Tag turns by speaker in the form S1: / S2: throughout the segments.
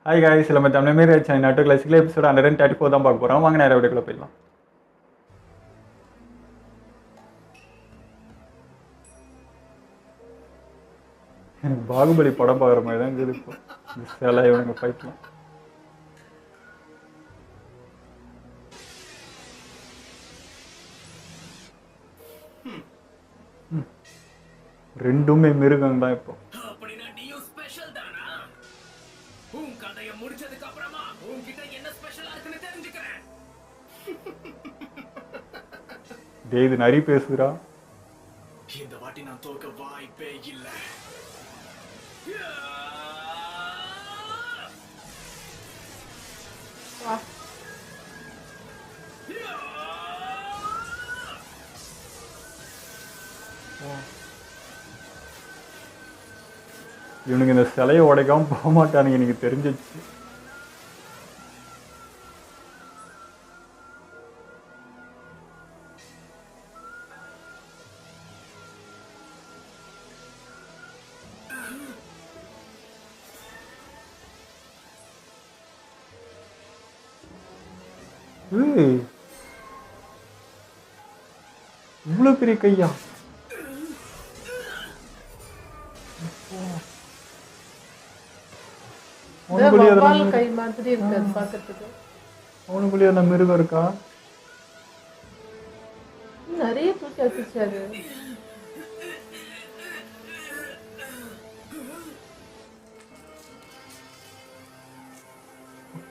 S1: Hi guys, நம்ம தமிழ் மாரி ஆச்சு நாட்டு கிளாசிக்கல் எபிசோட் 134 தான் பார்க்க போகிறோம். வாங்க நேரம் வீடியோக்குள்ள போயிடலாம். எனக்கு பாகுபலி படம் பார்க்குற மாதிரி தான் இருக்குது. இப்போ இந்த சிலை இவனுங்க ஃபைட்லாம் ரெண்டுமே மிருகம் தான். இப்போ டேய், இது நரி பேசுகிறா.
S2: இந்த வாட்டி நான் தோக்க வாய்ப்பே இல்ல.
S1: இவனுக்கு இந்த சிலையை உடைக்காம போக மாட்டானுங்க, எனக்கு தெரிஞ்சிச்சு. இவ்வளவு பெரிய கையா?
S3: கை மாதிரி இருக்கு பாக்கிறதுக்கு.
S1: அவனுக்குள்ளே அந்த மிருகம் இருக்கா?
S3: நிறைய தூக்கி வச்சிருச்சாரு.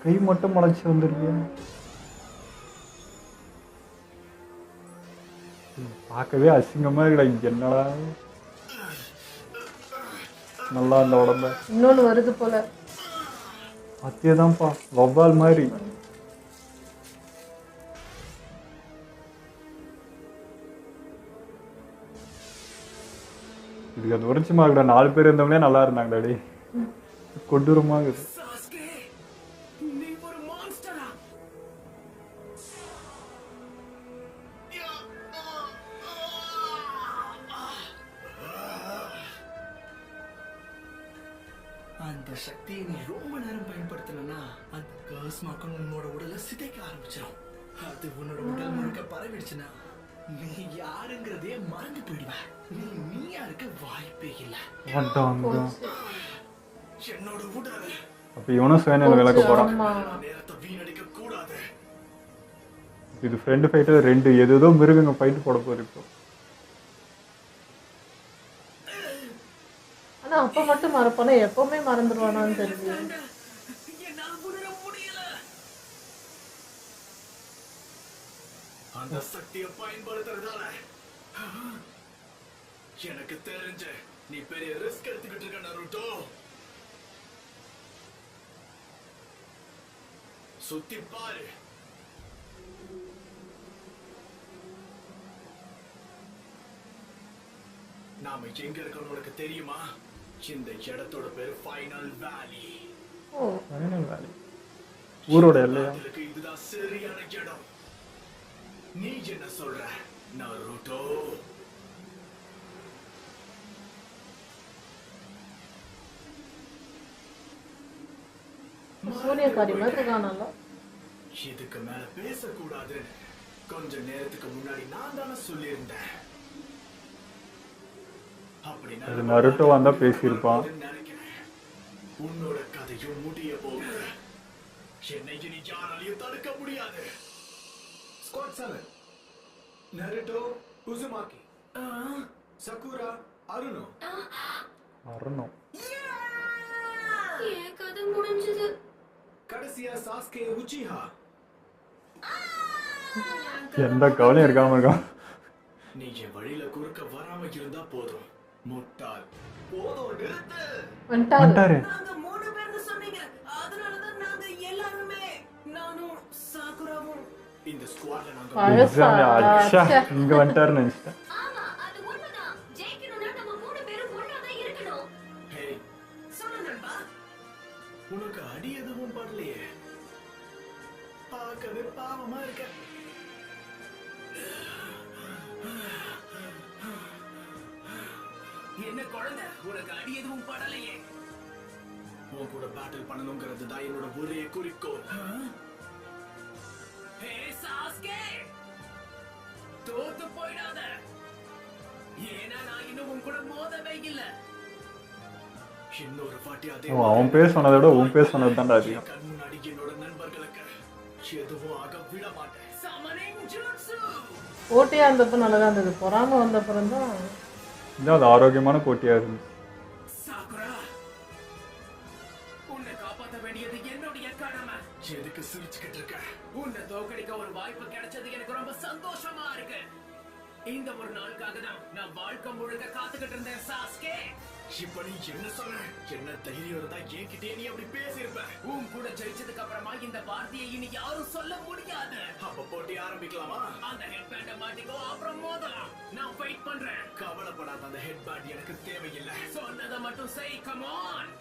S1: கை மட்டும் முளைச்சி வந்துருக்கு. பார்க்கவே அசிங்கமா இருக்கா. என்னடா நல்லா அந்த உடம்ப.
S3: இன்னொன்னு வருது போல.
S1: அதேதான்ப்பா, வவ்வால் மாதிரி. இதுக்கு அது உரைச்சுமா இருக்கா. 4 பேர் இருந்தவங்களே நல்லா இருந்தாங்கடா. டே கொடூரமா இருக்குது.
S2: அந்த சக்தியை நீ ரொம்ப நேரம் பயன்படுத்தலன்னா அந்த கர்ஸ் மாக்கம் உன்னோட உடலை சிதைக்க ஆரம்பிச்சிடும். அது உன்னோட உடல் முழுக்க பரவிடுச்சுன்னா நீ யாருங்கிறதே மறந்து போயிடுவ. நீ யாருக்கு வாய்ப்பே இல்லை. என்னோட உடல்
S1: அப்ப இவனும் சுயநிலை விளக்க போறான்.
S2: நேரத்தை வீணடிக்க கூடாது.
S1: இது ஃப்ரெண்ட் ஃபைட்டு 2 ஏதோ மிருகங்க ஃபைட் போட போகுது இப்போ.
S3: ஆனா அப்ப மட்டும் மறப்பானா, எப்பவுமே மறந்துடுவானான்னு தெரியுது.
S2: அந்த சக்தியை பயன்படுத்துறதால எனக்கு தெரிஞ்ச நீ பெரிய ரிஸ்க் எடுத்துக்கிட்டு இருக்க நருட்டோ. சுத்தி பாரு. நாம எங்க இருக்கோம் உனக்கு தெரியுமா? இந்த இடத்தோட பேரு ஃபைனல் வேலி.
S1: ஃபைனல் வேலி ஊரோட எல்லையா?
S2: இதுதான் சரியான இடம். நீ என்ன சொல்ற நருட்டோ?
S3: சூனியக்காரி மாதிரி இருக்கானல்ல.
S2: இதுக்கு மேல பேசக்கூடாது. கொஞ்ச நேரத்துக்கு முன்னாடி நான் தானே சொல்லியிருந்தேன்.
S1: அது நருட்டோ வந்தா பேசியிருப்பான்.
S2: உன்னோட கதையும் முடிய போகுது. என்னை இனி யாராலையும் தடுக்க முடியாது. ஸ்குவாட் 7 நருட்டோ, உசுமாக்கி, சகுரா, அருணோ.
S4: கதை முடிஞ்சது.
S2: கடைசியா சாஸ்கே, உச்சிஹா.
S1: எந்த கவலையும் இருக்காம இருக்கான்.
S2: நீ என் வழியில குறுக்க வராம இருந்தா போதும். முட்டாள். போதும், நிறுத்து.
S1: வந்துட்டாரு.
S4: நாங்க 3 பேர்னு சொன்னீங்க. அதனாலதான் நாங்க எல்லாருமே, நானும் சாகுராவும்
S2: இந்த ஸ்குவாட்ல நாங்க
S1: இங்க வந்துட்டாருன்னு நினைச்சிட்டேன்.
S4: ஆமா, அது உண்மைதான். ஜெயிக்கணும்னா நம்ம 3 பேரும் ஒண்ணா தான் இருக்கணும்.
S2: ஹே,
S4: சொல்லு நண்பா.
S2: உனக்கு அடி எதுவும் படலையே. பார்க்கவே பாவமா இருக்க. என்ன குழந்தை, உனக்கு அடி எதுவும் படலையே? உன் கூட பேட்டில் பண்ணணுங்கிறது தான் என்னோட ஒரே குறிக்கோள்.
S4: ஹே சாஸ்கே, தோத்து போயிடாத. ஏன்னா நான் இன்னும் உன் கூட மோதவே இல்ல.
S2: இன்னொரு வாட்டி அதே
S1: அவன் பேர் சொன்னதை விட உன் பேர் சொன்னது தான்டா அதிகம்.
S2: கண் முன்னாடி என்னோட நண்பர்களுக்கு எதுவும் ஆக விட மாட்டேன்.
S4: சமனிங் ஜூட்சு.
S3: போட்டியா இருந்தப்ப நல்லதா இருந்தது, பொறாம வந்த அப்புறம் தான்.
S1: இதான் அது ஆரோக்கியமான போட்டியாக இருந்துச்சு.
S4: சாகுரா, உன்னை காப்பாற்ற வேண்டியது என்னுடைய கடமை.
S2: எதுக்கு சிரிச்சுக்கிட்டு இருக்க?
S4: உன்னை தோக்கடிக்க ஒரு வாய்ப்பு கிடைச்சது எனக்கு ரொம்ப சந்தோஷமா இருக்கு. இந்த ஒரு நாளுக்காக தான் நான் வாழ்க்கை முழுக்க காத்துக்கிட்டு இருந்தேன் சாஸ்கே.
S2: இப்ப நீ என்ன சொன்ன? என்ன தைரியம் இருந்தா என்கிட்டயே நீ அப்படி பேசியிருப்ப.
S4: உன் கூட ஜெயிச்சதுக்கு அப்புறமா இந்த வார்த்தையை இனி யாரும் சொல்ல முடியாது.
S2: அப்ப போட்டி ஆரம்பிக்கலாமா?
S4: அந்த ஹெட் பேண்ட மாட்டிக்கோ, அப்புறம் மோதலாம். நான் ஃபைட் பண்றேன்.
S2: கவலைப்படாத, அந்த ஹெட் பேண்ட் எனக்கு தேவையில்லை.
S4: சொன்னதை மட்டும் செய். Come on.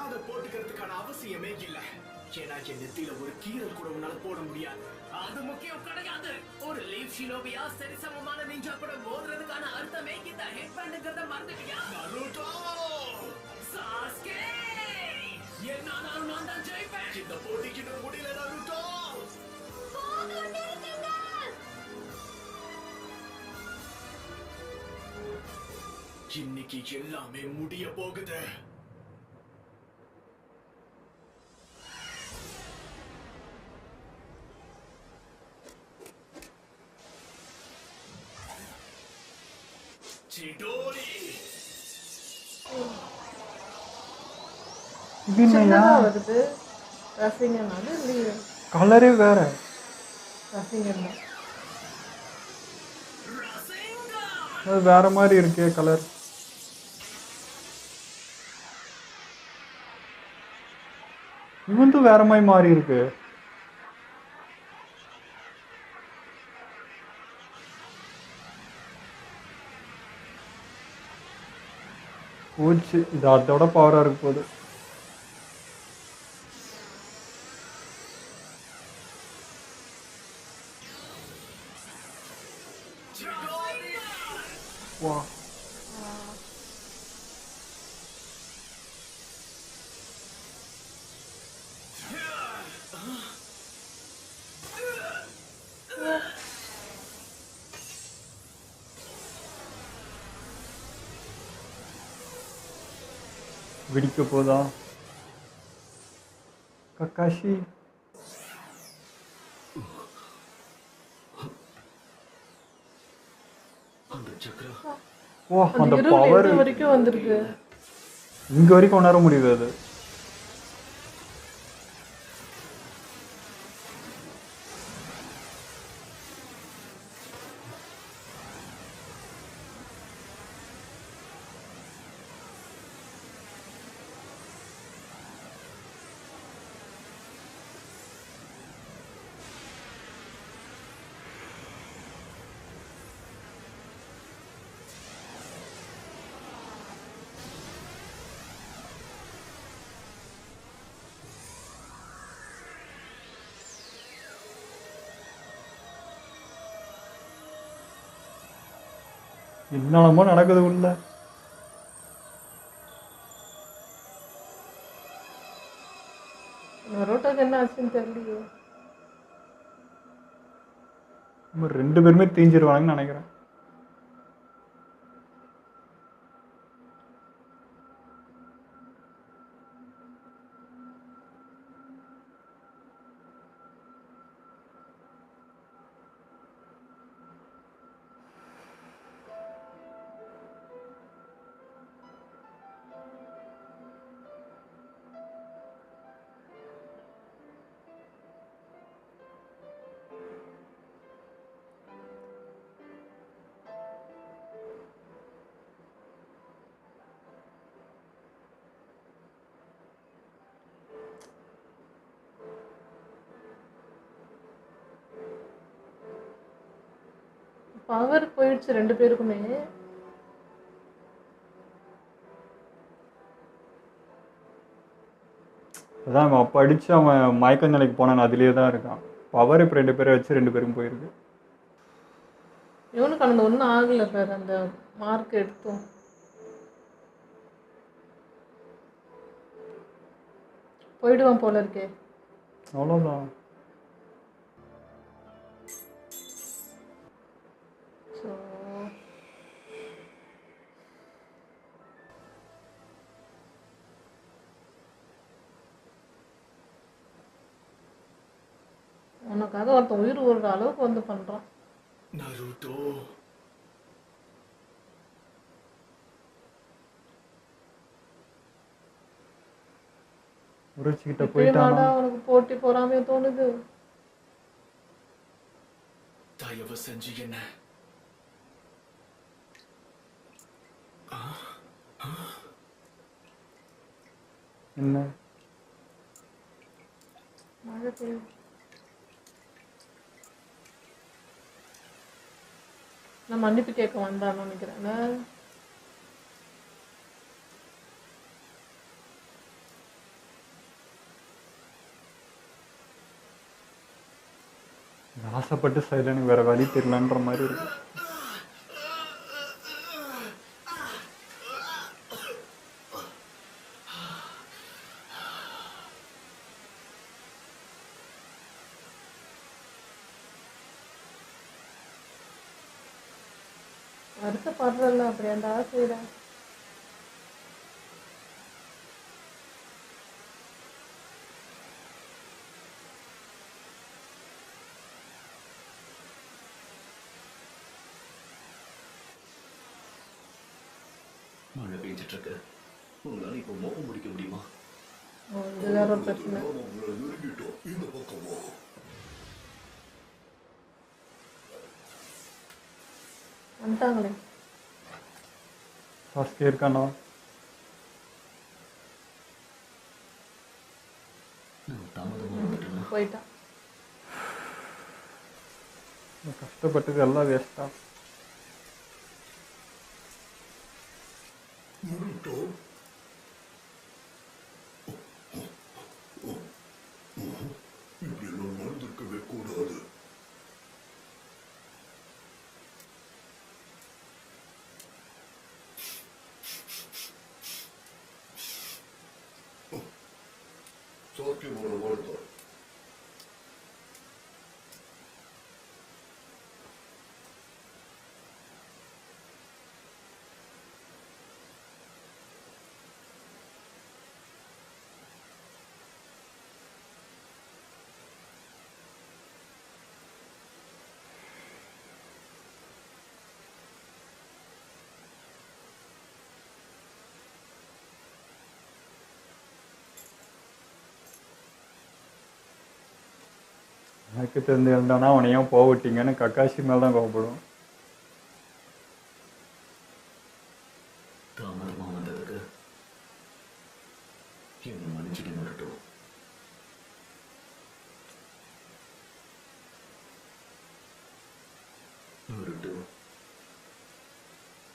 S2: அதை போட்டுக்கிறதுக்கான அவசியமே இல்ல. ஏன்னா என் நெத்தியில ஒரு கீரல் கூட உன்னால போட முடியாது.
S4: அது முக்கியம் கிடையாது. ஒரு லீவ் ஷினோபியா சரிசமமான நிஞ்சா கூட மோதுறதுக்கான அர்த்தமே இந்த ஹெட் பேண்ட்ங்கறத மறந்துட்டியா?
S2: நருட்டோ!
S4: சாஸ்கே, என்னாலும் நான் தான் ஜெயிப்பேன்.
S2: இந்த போட்டிக்கு இன்னும் முடியல நருட்டோ. இன்னைக்கு எல்லாமே முடிய போகுது. சிடோரி,
S1: இது என்னையா
S3: சின்னதா வருது. ரசிகன் அது இல்லையே,
S1: கலரே வேற.
S3: ரசிகன் தான்.
S1: அது வேற மாதிரி இருக்கே கலர். இவன் வேற மாதிரி மாறி இருக்கு. போச்சு, இது அதோட பவரா இருக்கு போகுது. வா, வெடிக்க போதா கக்காஷி?
S2: அந்த சக்கரம்
S1: ஓ,
S3: அந்த
S1: அந்த
S3: இருள்
S1: பவர்
S3: எங்க வரைக்கும் வந்திருக்கு.
S1: இங்க வரைக்கும் உணர முடியுது அது. என்னமோ நடக்குது உள்ள.
S3: நரோட்டோக்கு என்ன ஆச்சுன்னு தெரியலையே.
S1: நம்ம 2 பேருமே தீஞ்சிருவாங்கன்னு நினைக்கிறேன்.
S3: பவர் போயிடுச்சு 2 பேருக்குமே.
S1: அதான் அவன் அப்போ அடிச்சு அவன் மயக்க நிலைக்கு போனான், அதுலேயே தான் இருக்கான். பவர் இப்போ 2 பேரை வச்சு 2 பேரும் போயிருக்கு.
S3: இவனுக்கு அந்த ஒன்றும் ஆகலை பேர், அந்த மார்க் எடுத்தோம். போயிடுவான் போல இருக்கே.
S1: அவ்வளோதான்.
S3: ஸோ உனக்காக ஒருத்தன் உயிர் விடுற அளவுக்கு வந்து பண்ணுறான்.
S2: நருட்டோ
S1: உரிச்சிக்கிட்ட
S3: இப்பயும்
S1: போயிட்டானா?
S3: வாடா உனக்கு போட்டி போறாமே தோணுது.
S2: தயவு செஞ்சு என்ன
S1: என்ன
S3: மழை பெய்யுது. நான் மன்னிப்பு கேட்க வந்தான்னு நினைக்கிறேன்.
S1: ஆசைப்பட்டு செய்யல, எனக்கு வேற வழி தெரியலன்ற மாதிரி இருக்கு.
S3: வருத்தப்படுறல அப்படியாண்டா செய்கிறேன்.
S5: மழை பெஞ்சிட்டு இருக்கு. உங்களால இப்போ மோகம் முடிக்க முடியுமா?
S3: இது வேற ஒரு பிரச்சனை.
S5: இந்த பக்கமா
S3: வந்துட்டாங்களே.
S1: சாஸ்கே இருக்கானா?
S5: நான் தாமதமாக வந்துட்டேன்னா
S3: போயிட்டான்.
S1: கஷ்டப்பட்டது எல்லாம் வேஸ்டா?
S5: நருட்டோ இப்படியெல்லாம் நடந்திருக்கவே கூடாது. சாத்தியமான வாழ்க்கை
S1: எனக்கு தெரிஞ்சு இருந்தானா அவனை ஏன் போகவிட்டீங்கன்னு கக்காஷி மேலே தான் கோவப்படும்.
S5: தாமதமாக வந்ததுக்கு என்னை மன்னிச்சுட்டு நருட்டோ. நருட்டோ,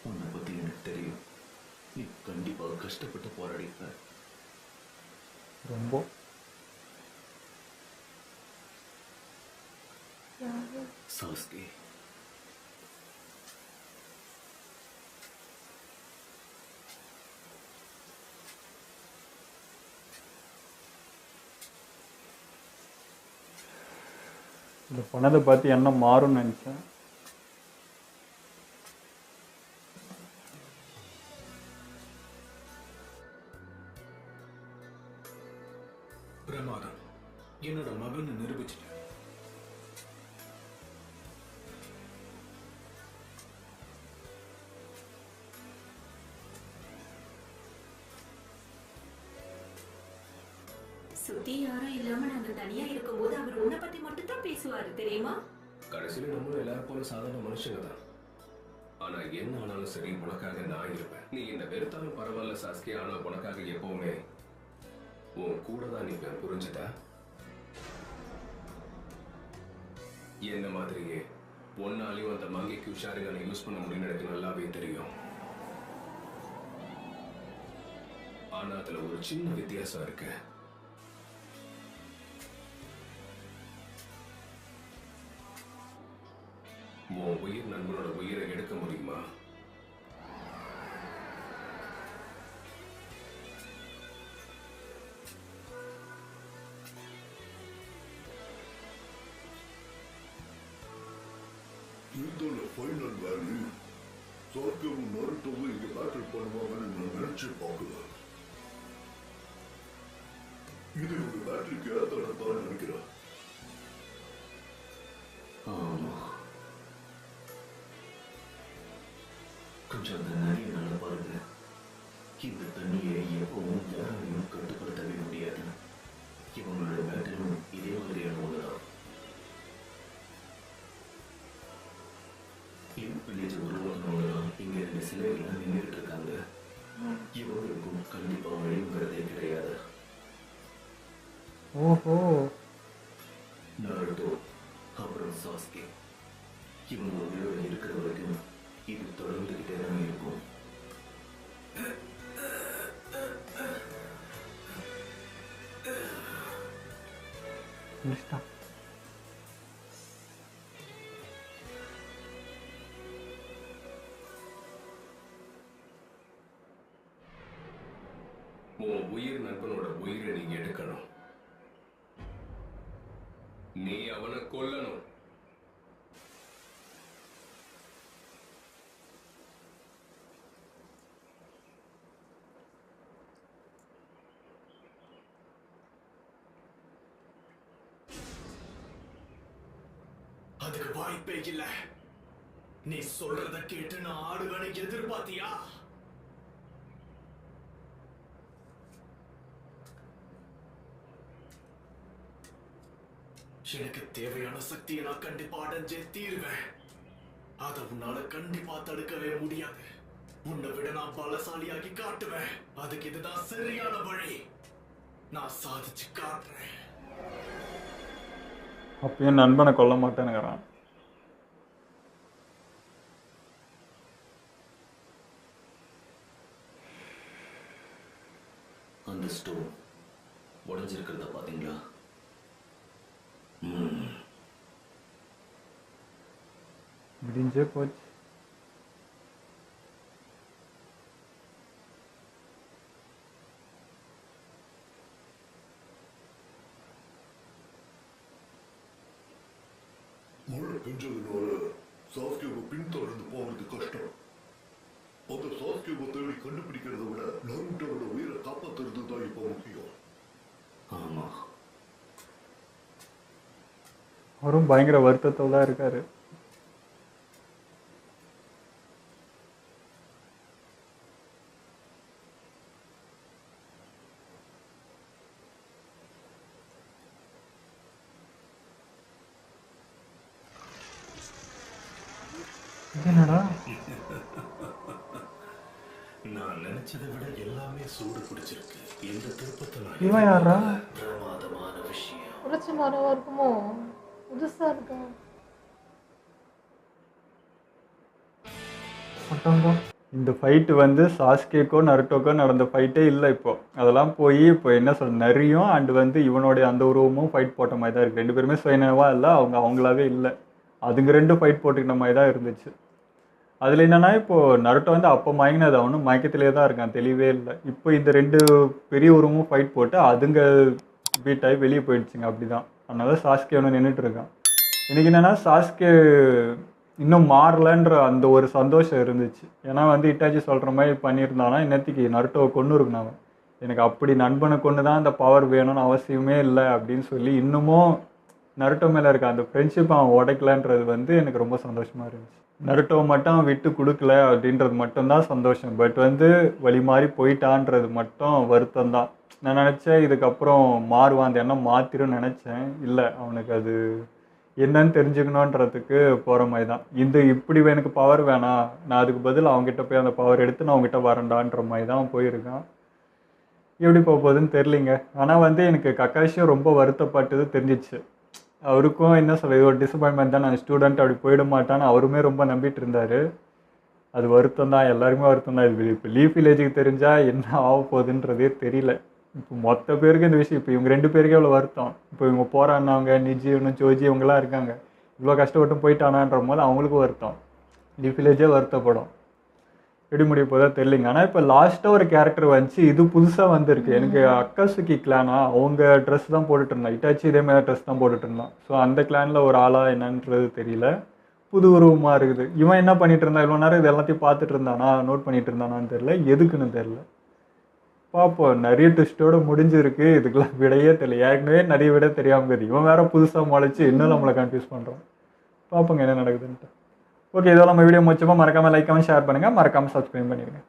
S5: உன்னை பத்தி எனக்கு தெரியும். நீ கண்டிப்பாக கஷ்டப்பட்டு போராடிப்ப.
S1: ரொம்ப
S5: சாஸ்கே,
S1: இந்த பணத்தை பார்த்து என்ன மாறும்னு நினச்சேன்.
S2: பிரமாதம். என்னோட மகன் நிரூபிச்சிட்டேன்.
S6: சுத்தி யாரும் இல்லாம நாங்க தனியா இருக்கும்போது அவர் உன்னை பத்தி மட்டும் தான் பேசுவாரு தெரியுமா?
S7: கடைசியில நம்மளும் எல்லாரும் போல சாதாரண மனுஷங்க தான். ஆனா என்ன ஆனாலும் சரி, உனக்காக நான் இருப்பேன். நீ என்ன வெறுத்தாலும் பரவாயில்ல சாஸ்கி, ஆனா உனக்காக எப்பவுமே உன் கூட தான் நிற்பேன். புரிஞ்சுதா? என்ன மாதிரியே ஒன்னாலையும் அந்த மங்கைக்கு உஷாரிகளை யூஸ் பண்ண முடியும்னு எனக்கு நல்லாவே தெரியும். ஆனா அதுல ஒரு சின்ன வித்தியாசம் இருக்கு. உன் உயிர் நண்பனோட உயிரை எடுக்க முடியுமா?
S8: இதுதான ஃபைனல் வேல்யூ. சாஸ்கேவும் நருட்டோவும் இங்க பேட்டில் பண்ணுவாங்கன்னு நான் நினைச்சு பார்க்கல. இது ஒரு பேட்டரிக்கு ஏத்தானதான் நினைக்கிறேன்.
S5: ஆமா, கொஞ்சம் அந்த நதியை நல்லா பாருங்க. இந்த தண்ணியை எப்பவும் யாராலையும் கட்டுப்படுத்தவே முடியாது. இவங்களோட பேட்டரியும் இதே மாதிரியான ஒண்ணுதான். வில்லேஜ் உருவாக்கணும்னா இங்க 2 சிலைகள்லாம் நின்றுட்டு இருக்காங்க. இவங்களுக்கும் கண்டிப்பா வழிங்கிறதே கிடையாது.
S1: ஓஹோ,
S5: நருட்டோ அப்புறம் சாஸ்கே இவங்க உயிரோட இருக்கிற வரைக்கும் இது தொடர்ந்துகிட்டே தான் இருக்கும்.
S1: முடிச்சிட்டான்.
S7: உன் உயிர் நண்பனோட உயிரை நீ எடுக்கணும். நீ அவனை கொல்லணும்.
S2: அதுக்கு வாய்ப்பே இல்ல. நீ சொல்றத கேட்டு நான் ஆடுவேன்னு எதிர்பார்த்தியா? எனக்கு தேவையான சக்தியை நான் கண்டிப்பா அடைஞ்சே தீருவேன். அதை உன்னால கண்டிப்பா தடுக்கவே முடியாது. உன்னை விட நான் பலசாலியாகி காட்டுவேன். அதுக்கு இதுதான் சரியான வழி. நான் சாதிச்சு காட்டுறேன்.
S1: அப்பயும் நண்பனை கொல்ல மாட்டேனுங்கிறான்.
S5: அந்த ஸ்டோன் உடஞ்சிருக்கிறத பாத்தீங்களா?
S1: விடிஞ்சே போச்சு.
S8: மழை பெஞ்சதுனால சாஸ்கேவை பின்தொடர்ந்து போகிறது கஷ்டம். அந்த சாஸ்கேவை தேடி கண்டுபிடிக்கிறத விட நருட்டோட உயிரை காப்பாத்துறது தான் இப்ப முக்கியம்.
S5: ஆமா,
S1: அவரும் பயங்கர வருத்தத்தோட தான் இருக்காரு. என்னடா
S5: நான் நினைச்சதை விட எல்லாமே சூடு பிடிச்சிருக்கு. இந்த திருப்பத்தை
S1: இவன் யாரா?
S5: பிரமாதமான விஷயம்.
S3: உரைச்சி மரம் இருக்குமோ? புதுசா இருக்கா?
S1: இந்த ஃபைட்டு வந்து சாஸ்கேக்கோ நருட்டோக்கோ நடந்த ஃபைட்டே இல்லை இப்போ. அதெல்லாம் போய் இப்போ என்ன சொல்ற நரியும் அண்டு வந்து இவனுடைய அந்த உருவமும் ஃபைட் போட்ட மாதிரி தான் இருக்குது. 2 பேருமே சுயநலவா இல்லை, அவங்களாவே இல்லை. அதுங்க 2 ஃபைட் போட்டுக்கிற மாதிரி தான் இருந்துச்சு. அதில் என்னென்னா இப்போது நருட்டோ வந்து அப்போ மயங்கினது அவனும் மயக்கத்திலே தான் இருக்கான், தெளிவே இல்லை. இப்போ இந்த 2 பெரிய உருவமும் ஃபைட் போட்டு அதுங்க பீட் ஆகி வெளியே போயிடுச்சுங்க. அப்படி தான். அதனால சாஸ்கே ஒன்று நின்றுட்டு இருக்கான். எனக்கு என்னென்னா சாஸ்கே இன்னும் மாறலன்ற அந்த ஒரு சந்தோஷம் இருந்துச்சு. ஏன்னா வந்து இட்டாச்சி சொல்கிற மாதிரி பண்ணியிருந்தானா இன்னத்துக்கு நருட்டோவை கொண்டு இருக்கணும். அவன் எனக்கு அப்படி நண்பனை கொண்டு தான் அந்த பவர் வேணும்னு அவசியமே இல்லை அப்படின்னு சொல்லி இன்னமும் நருட்டோ மேலே இருக்க அந்த ஃப்ரெண்ட்ஷிப் அவன் உடைக்கலன்றது வந்து எனக்கு ரொம்ப சந்தோஷமாக இருந்துச்சு. நருட்டோவை மட்டும் அவன் விட்டு கொடுக்கல அப்படின்றது மட்டும்தான் சந்தோஷம். பட் வந்து வழி மாறி போயிட்டான்றது மட்டும் வருத்தம் தான். நான் நினச்சேன் இதுக்கப்புறம் மாறுவான், அந்த எண்ணம் மாற்றிடும் நினச்சேன். இல்லை, அவனுக்கு அது என்னன்னு தெரிஞ்சுக்கணுன்றதுக்கு போகிற மாதிரி தான். இப்படி எனக்கு பவர் வேணாம், நான் அதுக்கு பதில் அவங்ககிட்ட போய் அந்த பவர் எடுத்து நான் அவங்ககிட்ட வரேன்டான்ற மாதிரி தான் போயிருக்கான். எப்படி போக போகுதுன்னு தெரிலிங்க. ஆனால் வந்து எனக்கு கக்காஷியும் ரொம்ப வருத்தப்பட்டது தெரிஞ்சிச்சு. அவருக்கும் என்ன சொல்ல ஒரு டிசப்பாயின்மெண்ட் தான். நான் ஸ்டூடெண்ட் அப்படி போயிட மாட்டான்னு அவருமே ரொம்ப நம்பிட்டு இருந்தார். அது வருத்தம் தான், எல்லாருமே வருத்தம் தான். இது இப்போ லீஃப் வில்லேஜுக்கு தெரிஞ்சால் என்ன ஆக போகுதுன்றதே தெரியல. இப்போ மொத்த பேருக்கு இந்த விஷயம், இப்போ இவங்க 2 பேருக்கே இவ்வளோ வருத்தம். இப்போ இவங்க போகிறான்னவங்க நிஜி இன்னும் ஜோஜி இவங்கெல்லாம் இருக்காங்க. இவ்வளோ கஷ்டப்பட்டு போயிட்டானான்ற போது அவங்களுக்கும் வருத்தம், லீஃப் வில்லேஜே வருத்தப்படும். எப்படி முடிய போதா தெரியலிங்க. ஆனால் இப்போ லாஸ்ட்டாக ஒரு கேரக்டர் வந்துச்சு, இது புதுசாக வந்திருக்கு. எனக்கு அக்காசுக்கி கிளானா அவங்க ட்ரெஸ் தான் போட்டுட்டு இருந்தான். இட்டாச்சி இதே மாதிரி ட்ரெஸ் தான் போட்டுட்டு இருந்தான். ஸோ அந்த கிளானில் ஒரு ஆளாக என்னன்றது தெரியல. புது உருவமாக இருக்குது. இவன் என்ன பண்ணிட்டு இருந்தான் இவ்வளோ நேரம்? இது எல்லாத்தையும் பார்த்துட்டு இருந்தானா, நோட் பண்ணிட்டு இருந்தானான்னு தெரில, எதுக்குன்னு தெரில. பார்ப்போம். நிறைய ட்விஸ்ட்டோடு முடிஞ்சிருக்கு. இதுக்கெல்லாம் விடையே தெரியல. ஏற்கனவே நிறைய விட தெரியாமல் இருக்குது. இவன் வேறு புதுசாக முளைச்சி இன்னும் நம்மளை கன்ஃபியூஸ் பண்ணுறான். பார்ப்போங்க என்ன நடக்குதுன்ட்டு. ஓகே, இதெல்லாம் நம்ம வீடியோ முடிச்சப்போ மறக்காமல் லைக் பண்ணி ஷேர் பண்ணுங்கள், மறக்காமல் சப்ஸ்கிரைப் பண்ணிடுங்க.